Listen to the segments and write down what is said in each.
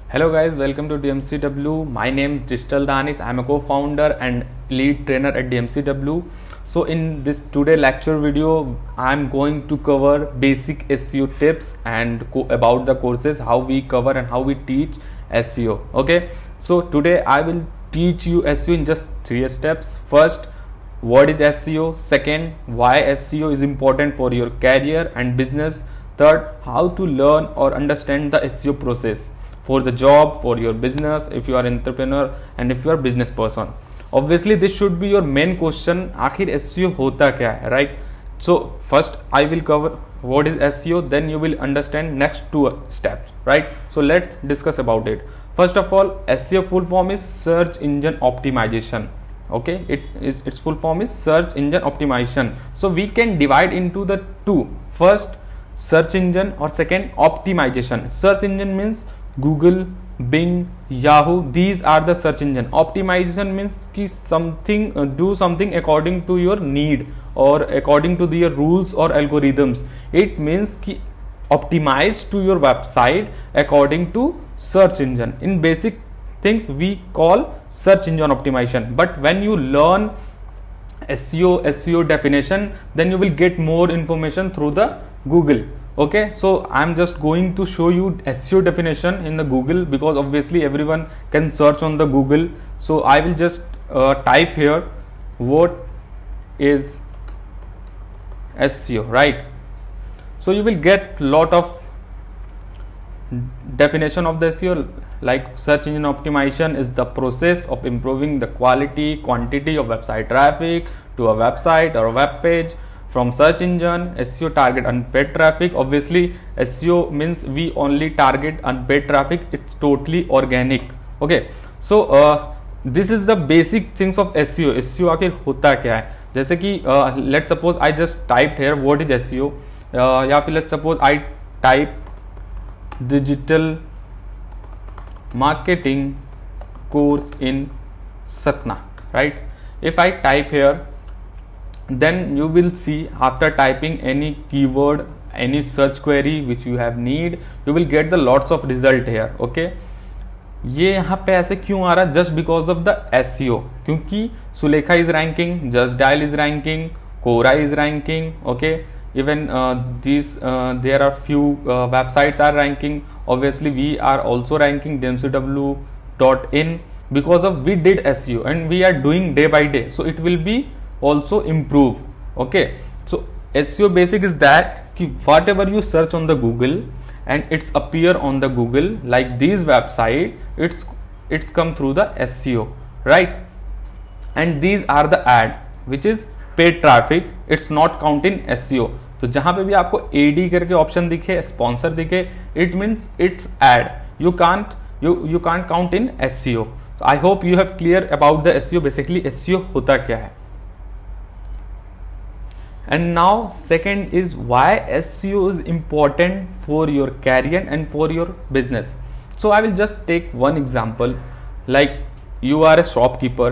Hello guys, welcome to DMCW. My name is Digital Danis. I am a co-founder and lead trainer at DMCW. So in this today lecture video, I am going to cover basic SEO tips and about the courses, how we cover and how we teach SEO. Okay, so today I will teach you SEO in just 3 steps. First, what is SEO? Second, why SEO is important for your career and business. Third, how to learn or understand the SEO process for the job, for your business, if you are entrepreneur and if you are business person. Obviously this should be your main question, आखिर SEO होता क्या है, right? So first I will cover what is SEO, then you will understand next 2 steps, right? So let's discuss about it. First of all, SEO full form is search engine optimization. Okay, its full form is search engine optimization. So we can divide into the two. First, search engine, or second, optimization. Search engine means Google, Bing, Yahoo. These are the search engine. Optimization means कि something do something according to your need or according to your rules or algorithms. It means कि optimize to your website according to search engine. In basic things we call search engine optimization. But when you learn SEO definition, then you will get more information through the Google. Okay, so I'm just going to show you SEO definition in the Google, because obviously everyone can search on the Google. So I will just type here what is SEO, right? So you will get lot of definition of the SEO, like search engine optimization is the process of improving the quality, quantity of website traffic to a website or a web page from search engine. SEO target unpaid traffic. Obviously SEO means we only target unpaid traffic. It's totally organic. Okay, so this is the basic things of SEO. SEO आखिर होता क्या है? जैसे कि let's suppose I just typed here what is SEO, या फिर let's suppose I type digital marketing course in Satna, right? If I type here, then you will see after typing any keyword, any search query which you have need, you will get the lots of result here. Okay, ये यहाँ पे ऐसे क्यों आ रहा है? Just because of the SEO, क्योंकि Sulekha is ranking, Justdial is ranking, Quora is ranking. Okay, even there are few websites are ranking. Obviously we are also ranking dmcw.in because of we did SEO and we are doing day by day, so it will be also improve. Okay, so SEO basic is that ki whatever you search on the Google and it's appear on the Google, like these website, it's come through the SEO, right? And these are the ad which is paid traffic. It's not count in SEO. तो जहां पे भी आपको AD करके option दिखे, sponsor दिखे, it means it's ad. You can't count in SEO. I hope you have clear about the SEO. Basically SEO होता क्या है. And now second is why SEO is important for your career and for your business. So I will just take one example. Like you are a shopkeeper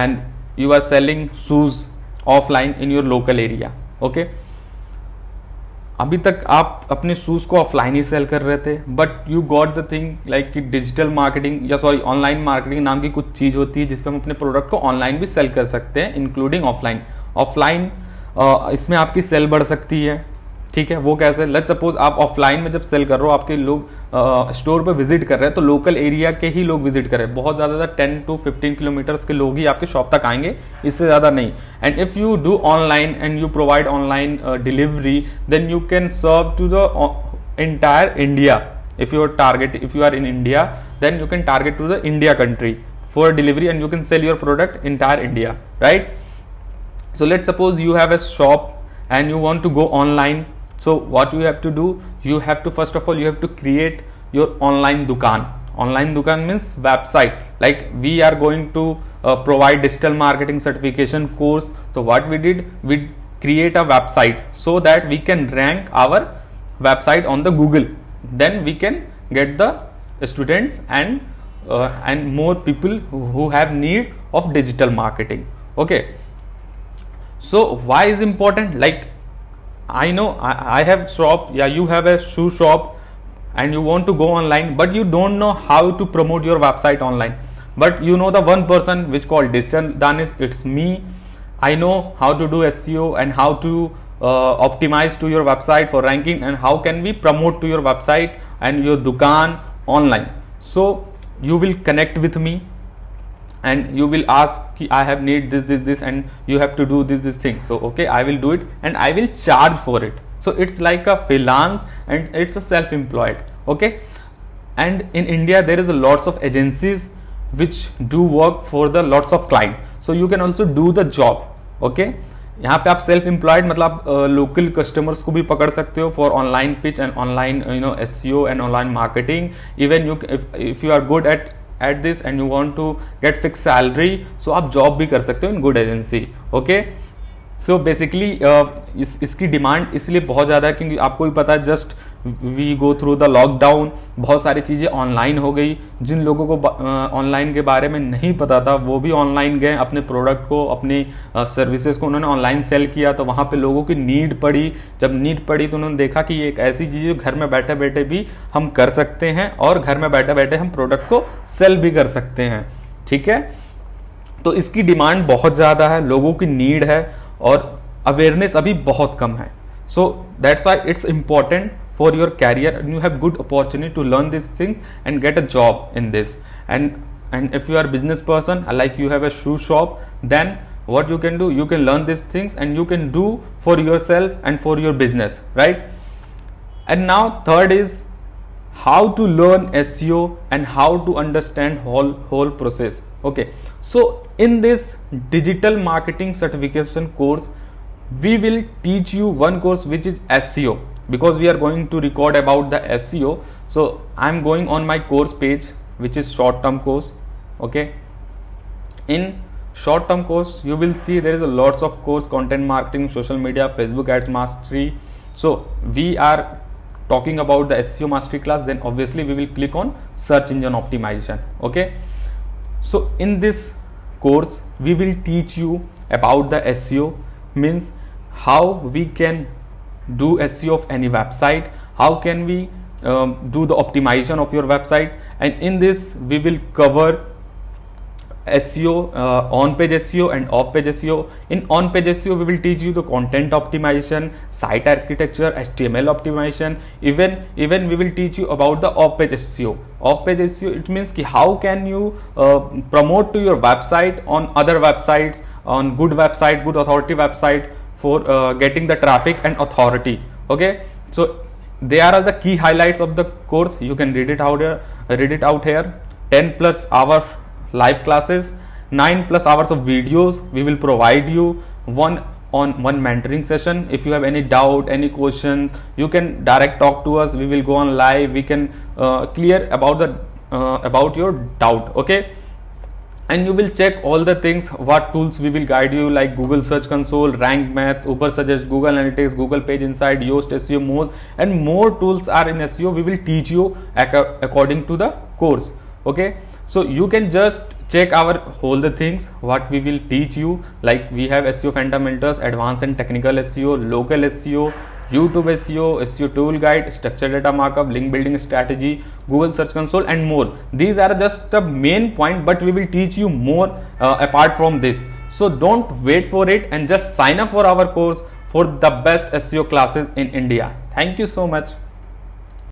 and you are selling shoes offline in your local area. Okay, अभी तक आप अपने shoes को offline ही cell कर रहे थे, but you got the thing like कि digital marketing या सॉरी ऑनलाइन मार्केटिंग नाम की कुछ चीज होती है जिसपे हम अपने प्रोडक्ट को ऑनलाइन भी सेल कर सकते हैं, इंक्लूडिंग ऑफलाइन. इसमें आपकी सेल बढ़ सकती है. ठीक है, वो कैसे? लेट्स सपोज आप ऑफलाइन में जब सेल कर रहे हो, आपके लोग स्टोर पे विजिट कर रहे हैं, तो लोकल एरिया के ही लोग विजिट कर रहे हैं. बहुत ज्यादा 10 to 15 किलोमीटर्स के लोग ही आपके शॉप तक आएंगे, इससे ज्यादा नहीं. And if you do online and you provide online delivery, then you can serve to the entire India. if you are in India, then you can target to the India country for delivery and you can sell your product entire India, right? So let's suppose you have a shop and you want to go online. So what you have to do, you have to first of all you have to create your online dukaan. Online dukaan means website. Like we are going to provide digital marketing certification course. So what we did, we create a website so that we can rank our website on the Google. Then we can get the students and more people who have need of digital marketing. Okay, so why is important? Like I know I have shop, yeah, you have a shoe shop. and you want to go online, but you don't know how to promote your website online. But you know the one person which called Digital Danish, it's me. I know how to do SEO and how to optimize to your website for ranking, and how can we promote to your website and your dukaan online. So you will connect with me and you will ask ki I have need this and you have to do this things. So okay, I will do it and I will charge for it. So it's like a freelance and it's a self-employed. Okay, and in India there is a lots of agencies which do work for the lots of client, so you can also do the job. Okay, यहाँ पे आप self employed मतलब local customers को भी पकड़ सकते हो for online pitch and online SEO and online marketing. Even you if you are good at this and you want to get fix salary, so आप जॉब भी कर सकते हो in good agency. Okay, so basically इसकी demand इसलिए बहुत ज़्यादा है क्योंकि आपको भी पता है just we go through the lockdown, बहुत सारी चीज़ें ऑनलाइन हो गई. जिन लोगों को ऑनलाइन के बारे में नहीं पता था वो भी ऑनलाइन गए, अपने प्रोडक्ट को अपनी सर्विसेज को उन्होंने ऑनलाइन सेल किया. तो वहाँ पे लोगों की नीड पड़ी, जब नीड पड़ी तो उन्होंने देखा कि ये एक ऐसी चीज़ है घर में बैठे बैठे भी हम कर सकते हैं और घर में बैठे बैठे हम प्रोडक्ट को सेल भी कर सकते हैं. ठीक है, तो इसकी डिमांड बहुत ज़्यादा है, लोगों की नीड है और अवेयरनेस अभी बहुत कम है. So that's why it's important for your career and you have good opportunity to learn these things and get a job in this. And if you are a business person, like you have a shoe shop, then what you can do, you can learn these things and you can do for yourself and for your business, right? And now third is how to learn SEO and how to understand whole process. Okay, so in this digital marketing certification course we will teach you one course which is SEO, because we are going to record about the SEO. So I'm going on my course page which is short term course. Okay, in short term course you will see there is a lots of course: content marketing, social media, Facebook ads mastery. So we are talking about the SEO mastery class, then obviously we will click on search engine optimization. Okay, so in this course we will teach you about the SEO, means how we can do SEO of any website, how can we do the optimization of your website. And in this we will cover SEO, on page SEO and off page SEO. In on page SEO we will teach you the content optimization, site architecture, HTML optimization. Even we will teach you about the off page SEO. Off page SEO, it means ki how can you promote to your website on other websites, on good website, good authority website, for getting the traffic and authority. Okay, so there are the key highlights of the course. You can read it out here. 10 plus hour live classes, 9 plus hours of videos. We will provide you one mentoring session. If you have any doubt, any questions, you can direct talk to us. We will go on live. We can clear about your doubt. Okay, and you will check all the things, what tools we will guide you, like Google Search Console, Rank Math, Uber Suggest, Google Analytics, Google Page Insight, Yoast SEO, Moz, and more tools are in SEO. We will teach you according to the course. Okay, so you can just check our all the things what we will teach you, like we have SEO fundamentals, advanced and technical SEO, local SEO, YouTube SEO, SEO tool guide, structured data markup, link building strategy, Google Search Console, and more. These are just the main point, but we will teach you more apart from this. So don't wait for it and just sign up for our course for the best SEO classes in India. Thank you so much.